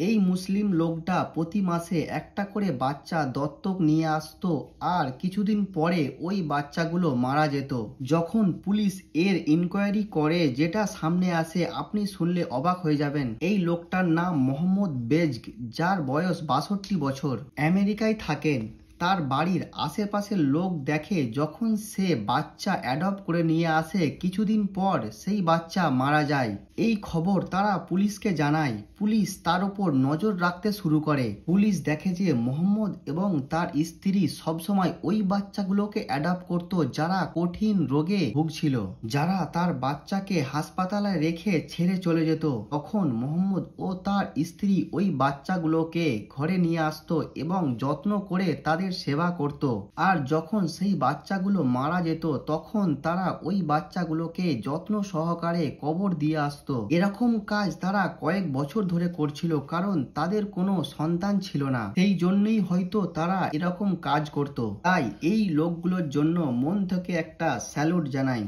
এই মুসলিম লোকটা প্রতি মাসে একটা করে বাচ্চা দত্তক নিয়ে আসতো আর কিছুদিন পরে ওই বাচ্চাগুলো মারা যেত। যখন পুলিশ এর ইনকোয়ারি করে যেটা সামনে আসে আপনি শুনলে অবাক হয়ে যাবেন। এই লোকটার নাম মোহাম্মদ বেজক, যার বয়স 62 বছর। আমেরিকায় থাকেন। তার বাড়ির আশেপাশের লোক দেখে যখন সে বাচ্চা অ্যাডপ্ট করে নিয়ে আসে কিছুদিন পর সেই বাচ্চা মারা যায়। এই খবর তারা পুলিশকে জানায়। পুলিশ তার উপর নজর রাখতে শুরু করে। পুলিশ দেখে যে মোহাম্মদ এবং তার স্ত্রী সবসময় ওই বাচ্চাগুলোকে অ্যাডপ্ট করতো যারা কঠিন রোগে ভুগছিল, যারা তার বাচ্চাকে হাসপাতালে রেখে ছেড়ে চলে যেত। তখন মোহাম্মদ ও তার স্ত্রী ওই বাচ্চাগুলোকে ঘরে নিয়ে আসতো এবং যত্ন করে তাদের সেবা করত। আর যখন সেই বাচ্চাগুলো মারা যেত তখন তারা ওই বাচ্চাগুলোকে যত্ন সহকারে কবর দিয়ে আসতো। এরকম কাজ তারা কয়েক বছর ধরে করছিল, কারণ তাদের কোনো সন্তান ছিল না। সেই জন্যই হয়তো তারা এরকম কাজ করত। তাই এই লোকগুলোর জন্য মন থেকে একটা স্যালুট জানাই।